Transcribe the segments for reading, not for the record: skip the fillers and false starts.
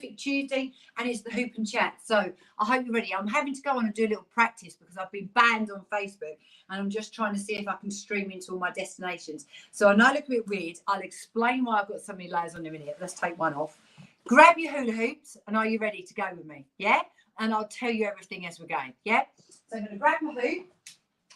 Tuesday, and it's the Hoop and Chat. So I hope you're ready. I'm having to go on and do a little practice because I've been banned on Facebook, and I'm just trying to see if I can stream into all my destinations. So I know I look a bit weird. I'll explain why I've got so many layers on in a minute. Let's take one off. Grab your hula hoops, and are you ready to go with me? Yeah? And I'll tell you everything as we're going. Yeah? So I'm going to grab my hoop.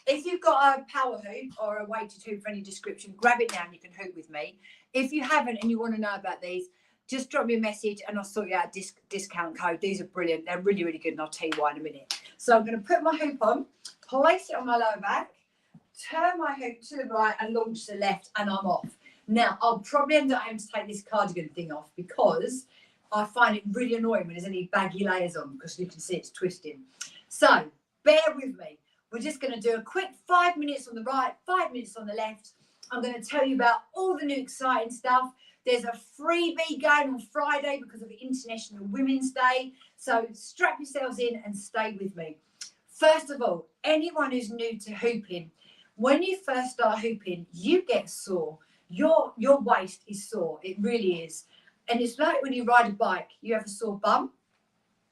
If you've got a power hoop or a weighted hoop for any description, grab it now and you can hoop with me. If you haven't and you want to know about these, just drop me a message and I'll sort you out a discount code. These are brilliant. They're really, really good, and I'll tell you why in a minute. So I'm going to put my hoop on, place it on my lower back, turn my hoop to the right and launch to the left, and I'm off. Now, I'll probably end up having to take this cardigan thing off because I find it really annoying when there's any baggy layers on because you can see it's twisting. So bear with me. We're just going to do a quick 5 minutes on the right, 5 minutes on the left. I'm going to tell you about all the new exciting stuff. There's a freebie going on Friday because of International Women's Day. So strap yourselves in and stay with me. First of all, anyone who's new to hooping, when you first start hooping, you get sore. Your waist is sore. It really is. And it's like when you ride a bike, you have a sore bum.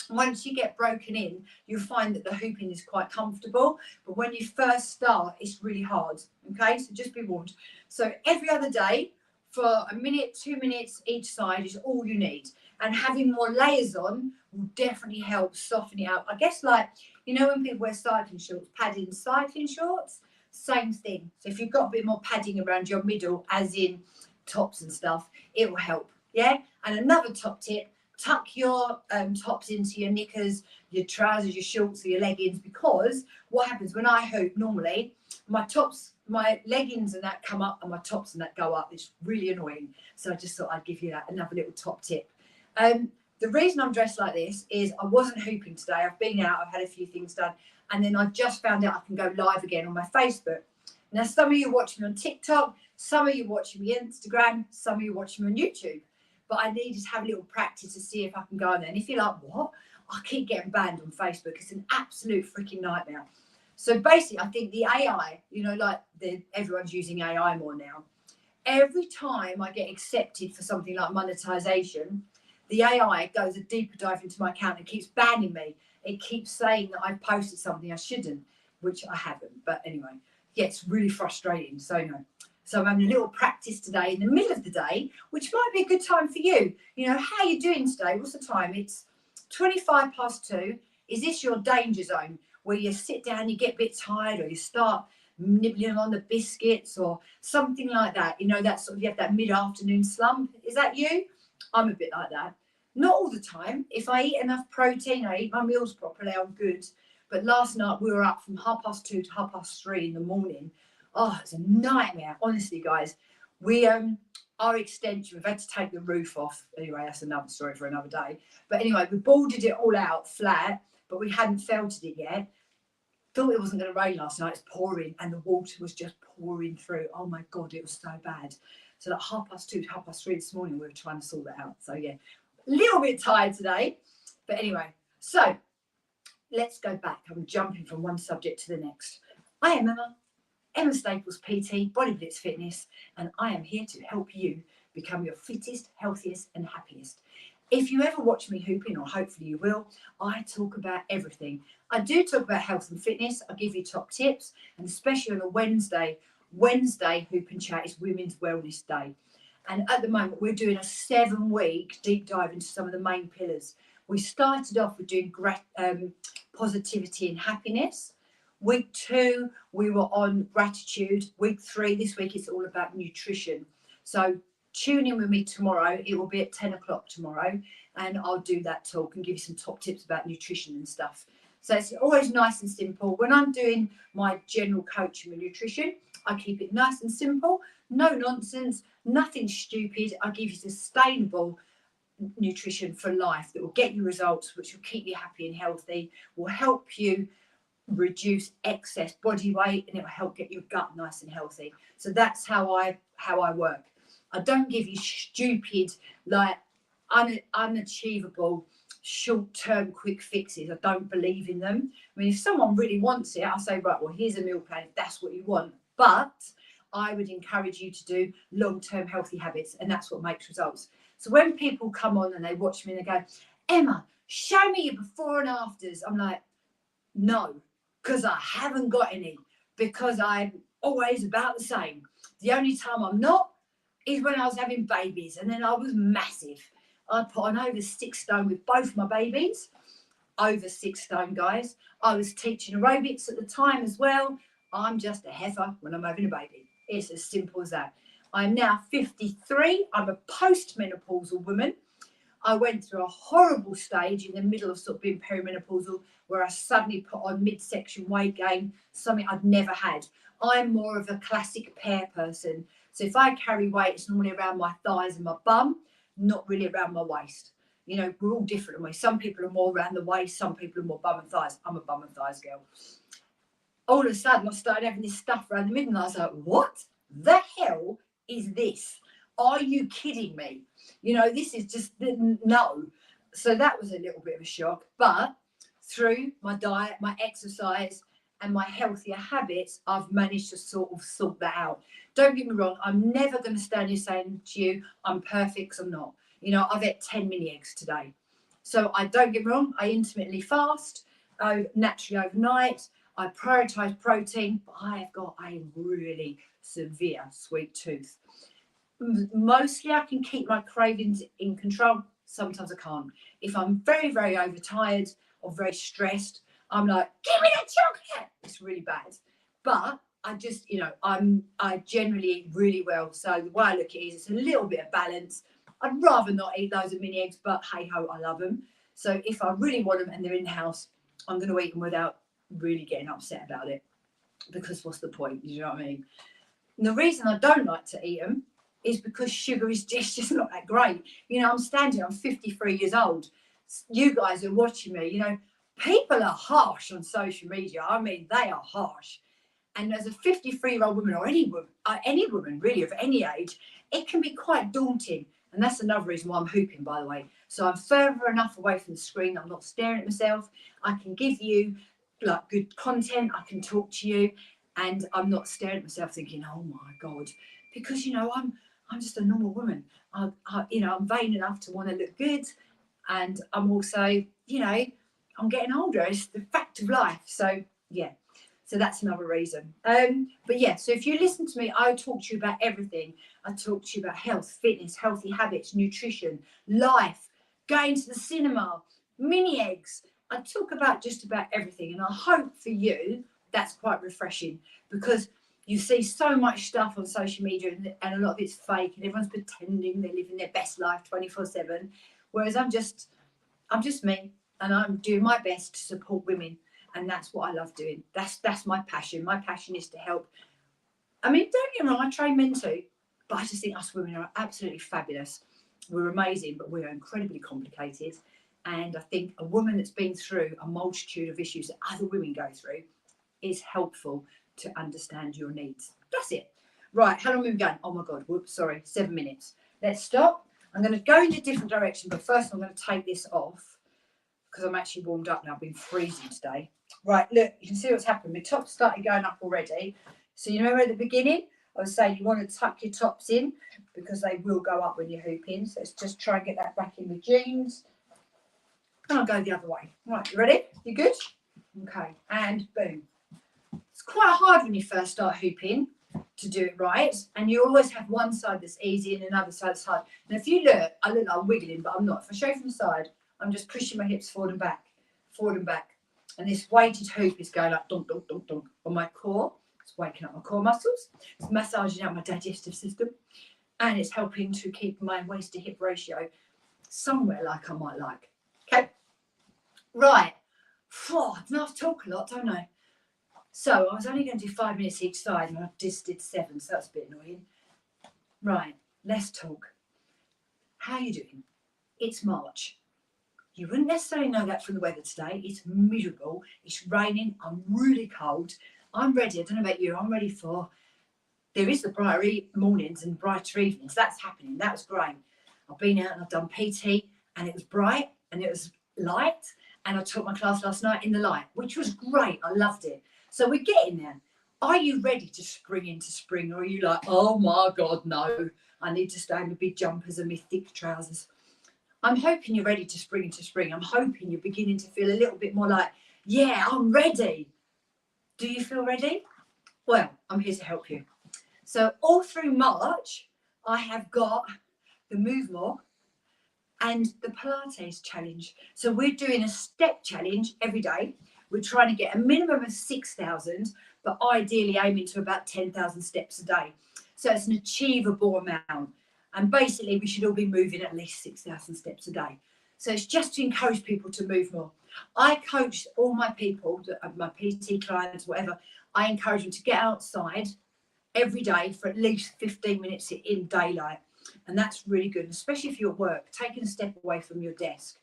Once you get broken in, you'll find that the hooping is quite comfortable. But when you first start, it's really hard. Okay, so just be warned. So every other day, for a minute, 2 minutes each side is all you need. And having more layers on will definitely help soften it out. I guess like, you know, when people wear cycling shorts, padded cycling shorts, same thing. So if you've got a bit more padding around your middle, as in tops and stuff, it will help. Yeah. And another top tip, tuck your tops into your knickers, your trousers, your shorts, or your leggings, because what happens when I hoop normally, my leggings and that come up and my tops and that go up. It's really annoying. So I just thought I'd give you that another little top tip. The reason I'm dressed like this is I wasn't hooping today. I've been out, I've had a few things done, and then I just found out I can go live again on my Facebook. Now, some of you are watching me on TikTok, some of you are watching me on Instagram, some of you are watching me on YouTube. But I needed to have a little practice to see if I can go on there. And if you're like, what? I keep getting banned on Facebook. It's an absolute freaking nightmare. So basically, I think the AI, you know, like everyone's using AI more now. Every time I get accepted for something like monetization, the AI goes a deeper dive into my account and keeps banning me. It keeps saying that I've posted something I shouldn't, which I haven't. But anyway, yeah, it's really frustrating. So, no. So I'm having a little practice today in the middle of the day, which might be a good time for you. You know, how are you doing today? What's the time? It's 2:25. Is this your danger zone where you sit down, you get a bit tired, or you start nibbling on the biscuits or something like that? You know, that sort of, you have that mid-afternoon slump. Is that you? I'm a bit like that. Not all the time. If I eat enough protein, I eat my meals properly, I'm good. But last night we were up from 2:30 to 3:30 in the morning. Oh, it's a nightmare. Honestly, guys, our extension, we've had to take the roof off. Anyway, that's another story for another day. But anyway, we boarded it all out flat, but we hadn't felted it yet. Thought it wasn't going to rain last night. It's pouring, and the water was just pouring through. Oh my God, it was so bad. So like 2:30 to 3:30 this morning, we were trying to sort that out. So yeah, a little bit tired today. But anyway, so let's go back. I'm jumping from one subject to the next. I am Emma Staples, PT, Body Blitz Fitness, and I am here to help you become your fittest, healthiest, and happiest. If you ever watch me hooping, or hopefully you will, I talk about everything. I do talk about health and fitness. I give you top tips, and especially on a Wednesday Hoop and Chat is Women's Wellness Day. And at the moment, we're doing a 7-week deep dive into some of the main pillars. We started off with doing positivity and happiness. Week 2, we were on gratitude. Week 3, this week, it's all about nutrition. So tune in with me tomorrow. It will be at 10 o'clock tomorrow, and I'll do that talk and give you some top tips about nutrition and stuff. So it's always nice and simple. When I'm doing my general coaching with nutrition, I keep it nice and simple, no nonsense, nothing stupid. I give you sustainable nutrition for life that will get you results, which will keep you happy and healthy, will help you reduce excess body weight, and it will help get your gut nice and healthy. So that's how I work. I don't give you stupid, like unachievable, short-term quick fixes. I don't believe in them. I mean, if someone really wants it, I'll say, right, well, here's a meal plan if that's what you want. But I would encourage you to do long-term healthy habits, and that's what makes results. So when people come on and they watch me and they go, Emma, show me your before and afters. I'm like, no, because I haven't got any, because I'm always about the same. The only time I'm not is when I was having babies, and then I was massive. I put on over 6 stone with both my babies, over 6 stone, guys. I was teaching aerobics at the time as well. I'm just a heifer when I'm having a baby. It's as simple as that. I'm now 53. I'm a postmenopausal woman. I went through a horrible stage in the middle of sort of being perimenopausal, where I suddenly put on midsection weight gain, something I'd never had. I'm more of a classic pear person. So if I carry weight, it's normally around my thighs and my bum, not really around my waist. You know, we're all different in ways. Some people are more around the waist, some people are more bum and thighs. I'm a bum and thighs girl. All of a sudden, I started having this stuff around the middle, and I was like, what the hell is this? Are you kidding me? You know, this is just, no. So that was a little bit of a shock. But through my diet, my exercise, and my healthier habits, I've managed to sort of sort that out. Don't get me wrong, I'm never going to stand here saying to you, I'm perfect, because I'm not. You know, I've ate 10 mini eggs today. So I don't get me wrong, I intermittently fast, naturally overnight. I prioritise protein, but I have got a really severe sweet tooth. Mostly I can keep my cravings in control. Sometimes I can't. If I'm very, very overtired or very stressed, I'm like, give me that chocolate. It's really bad. But I just, you know, I generally eat really well. So the way I look at it is it's a little bit of balance. I'd rather not eat loads of mini eggs, but hey ho, I love them. So if I really want them and they're in the house, I'm going to eat them without really getting upset about it. Because what's the point? You know what I mean? And the reason I don't like to eat them is because sugar is just not that great. You know, I'm 53 years old. You guys are watching me, you know, people are harsh on social media. I mean, they are harsh. And as a 53-year-old woman, or any woman really of any age, it can be quite daunting. And that's another reason why I'm hooping, by the way. So I'm further enough away from the screen. I'm not staring at myself. I can give you like good content. I can talk to you, and I'm not staring at myself thinking, oh my God, because, you know, I'm just a normal woman. You know, I'm vain enough to want to look good. And I'm also, you know, I'm getting older. It's the fact of life. So, yeah. So that's another reason. But yeah, so if you listen to me, I talk to you about everything. I talk to you about health, fitness, healthy habits, nutrition, life, going to the cinema, mini eggs. I talk about just about everything. And I hope for you that's quite refreshing, because you see so much stuff on social media and a lot of it's fake and everyone's pretending they're living their best life 24/7. Whereas I'm just me, and I'm doing my best to support women. And that's what I love doing. That's my passion. My passion is to help. I mean, don't get me wrong, I train men too, but I just think us women are absolutely fabulous. We're amazing, but we're incredibly complicated. And I think a woman that's been through a multitude of issues that other women go through is helpful to understand your needs. That's it. Right, how long have we gone? Oh my God, whoops, sorry, 7 minutes. Let's stop. I'm going to go in a different direction, but first I'm going to take this off because I'm actually warmed up now. I've been freezing today. Right, look, you can see what's happened. My tops started going up already. So you remember at the beginning, I was saying you want to tuck your tops in because they will go up when you're hooping. So let's just try and get that back in with jeans. And I'll go the other way. Right, you ready? You good? Okay, and boom. It's quite hard when you first start hooping to do it right. And you always have one side that's easy and another side that's hard. And if you look, I look like I'm wiggling, but I'm not. If I show you from the side, I'm just pushing my hips forward and back, forward and back. And this weighted hoop is going like dunk, dunk, dunk, dunk on my core. It's waking up my core muscles. It's massaging out my digestive system. And it's helping to keep my waist to hip ratio somewhere like I might like. Okay. Right. I have to talk a lot, don't I? So I was only going to do 5 minutes each side, and I just did 7, so that's a bit annoying. Right. Let's talk. How are you doing? It's March. You wouldn't necessarily know that from the weather today. It's miserable. It's raining. I'm really cold. I'm ready. I don't know about you. I'm ready for... There is the brighter mornings and brighter evenings. That's happening. That was great. I've been out and I've done PT, and it was bright and it was light. And I taught my class last night in the light, which was great. I loved it. So we're getting there. Are you ready to spring into spring? Or are you like, oh my God, no, I need to stay in my big jumpers and my thick trousers. I'm hoping you're ready to spring into spring. I'm hoping you're beginning to feel a little bit more like, yeah, I'm ready. Do you feel ready? Well, I'm here to help you. So all through March, I have got the Move More and the Pilates challenge. So we're doing a step challenge every day. We're trying to get a minimum of 6,000, but ideally aiming to about 10,000 steps a day. So it's an achievable amount. And basically, we should all be moving at least 6,000 steps a day. So it's just to encourage people to move more. I coach all my people, my PT clients, whatever, I encourage them to get outside every day for at least 15 minutes in daylight. And that's really good, especially if you're at work. Taking a step away from your desk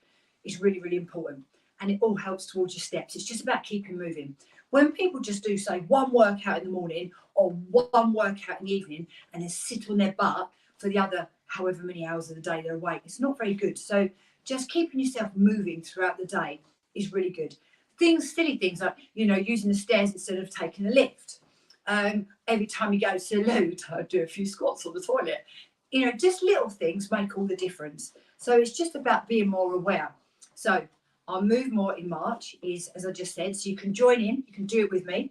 is really, really important. And it all helps towards your steps. It's just about keeping moving. When people just do, say, one workout in the morning or one workout in the evening and then sit on their butt for the other however many hours of the day they're awake, it's not very good. So just keeping yourself moving throughout the day is really good. Silly things like, using the stairs instead of taking a lift. Every time you go to the loo, I do a few squats on the toilet. Just little things make all the difference. So it's just about being more aware. So our Move More in March is, as I just said, so you can join in, you can do it with me.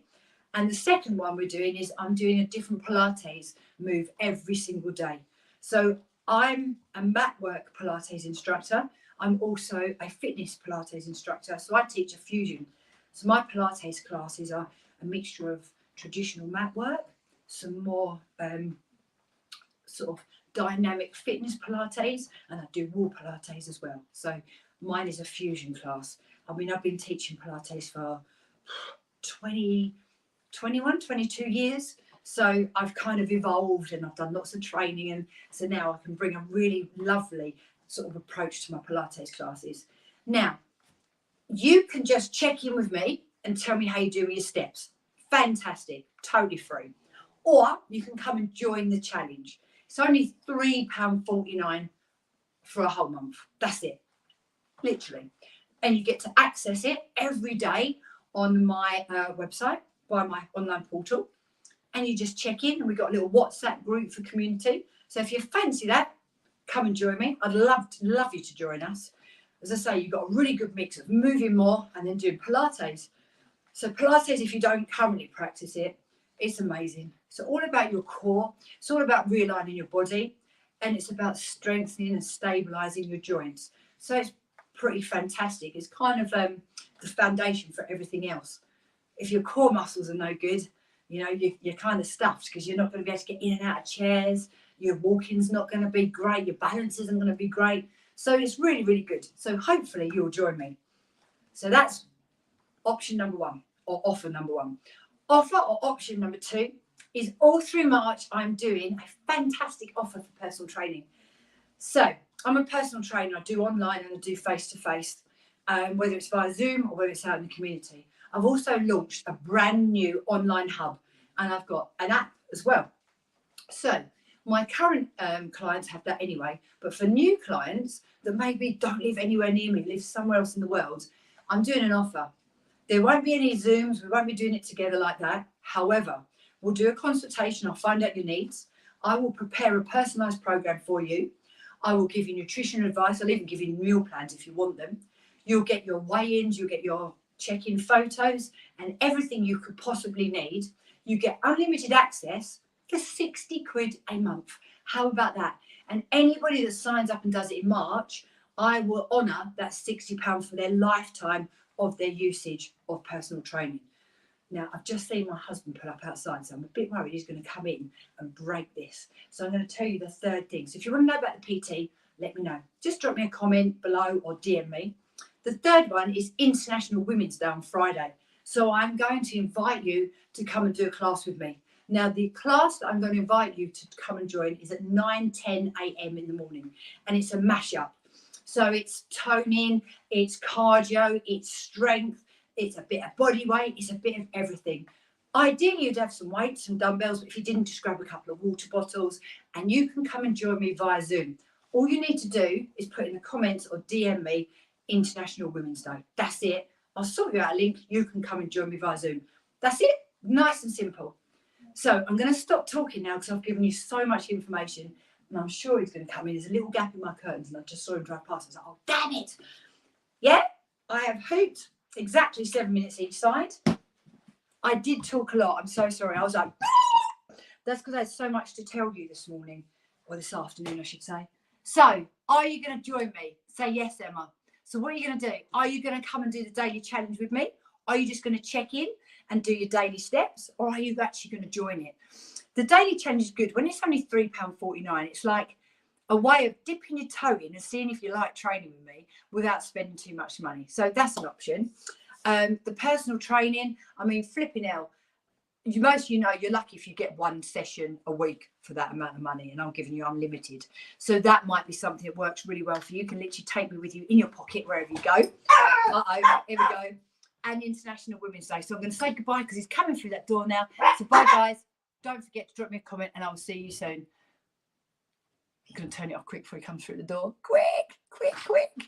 And the second one we're doing is I'm doing a different Pilates move every single day. So I'm a mat work Pilates instructor. I'm also a fitness Pilates instructor. So I teach a fusion. So my Pilates classes are a mixture of traditional mat work, some more sort of dynamic fitness Pilates, and I do wall Pilates as well. So mine is a fusion class. I mean, I've been teaching Pilates for 22 years. So I've kind of evolved and I've done lots of training. And so now I can bring a really lovely sort of approach to my Pilates classes. Now, you can just check in with me and tell me how you do with your steps. Fantastic, totally free. Or you can come and join the challenge. It's only £3.49 for a whole month. That's it, literally. And you get to access it every day on my website, by my online portal. And you just check in, and we've got a little WhatsApp group for community. So if you fancy that, come and join me. I'd love you to join us. As I say, you've got a really good mix of moving more and then doing Pilates. So Pilates, if you don't currently practice it, it's amazing. It's all about your core. It's all about realigning your body, and it's about strengthening and stabilizing your joints. So it's pretty fantastic. It's kind of the foundation for everything else. If your core muscles are no good, you're kind of stuffed, because you're not going to be able to get in and out of chairs. Your walking's not going to be great. Your balance isn't going to be great. So it's really, really good. So hopefully you'll join me. So that's option number one, or offer number one. Offer or option number two is all through March, I'm doing a fantastic offer for personal training. So I'm a personal trainer. I do online and I do face-to-face, whether it's via Zoom or whether it's out in the community. I've also launched a brand new online hub, and I've got an app as well. So my current clients have that anyway, but for new clients that maybe don't live anywhere near me, live somewhere else in the world, I'm doing an offer. There won't be any Zooms. We won't be doing it together like that. However, we'll do a consultation. I'll find out your needs. I will prepare a personalised program for you. I will give you nutrition advice. I'll even give you meal plans if you want them. You'll get your weigh-ins. You'll get your check-in photos and everything you could possibly need. You get unlimited access for 60 quid a month. How about that? And anybody that signs up and does it in March, I will honour that £60 for their lifetime of their usage of personal training. Now, I've just seen my husband pull up outside, so I'm a bit worried he's going to come in and break this. So I'm going to tell you the third thing. So if you want to know about the PT, let me know. Just drop me a comment below or DM me. The third one is International Women's Day on Friday. So I'm going to invite you to come and do a class with me. Now, the class that I'm going to invite you to come and join is at 9:10 a.m. in the morning, and it's a mashup. So it's toning, it's cardio, it's strength, it's a bit of body weight, it's a bit of everything. Ideally, you'd have some weights, some dumbbells, but if you didn't, just grab a couple of water bottles, and you can come and join me via Zoom. All you need to do is put in the comments or DM me International Women's Day. That's it. I'll sort you out a link. You can come and join me via Zoom. That's it. Nice and simple. So I'm going to stop talking now because I've given you so much information. and I'm sure he's going to come in. There's a little gap in my curtains, and I just saw him drive past. I was like, oh, damn it. Yeah, I have hooped exactly 7 minutes each side. I did talk a lot. I'm so sorry. I was like, that's because I had so much to tell you this morning, or this afternoon, I should say. So, are you going to join me? Say yes, Emma. So, what are you going to do? Are you going to come and do the daily challenge with me? Are you just going to check in and do your daily steps? Or are you actually going to join it? The daily challenge is good. When it's only £3.49, it's like a way of dipping your toe in and seeing if you like training with me without spending too much money. So, that's an option. The personal training, I mean, flipping hell. Most of you know you're lucky if you get one session a week for that amount of money, and I'm giving you unlimited. So that might be something that works really well for you. You can literally take me with you in your pocket wherever you go. Uh-oh, here we go. And International Women's Day. So I'm going to say goodbye because he's coming through that door now. So bye, guys. Don't forget to drop me a comment, and I will see you soon. I'm going to turn it off quick before he comes through the door. Quick, quick, quick.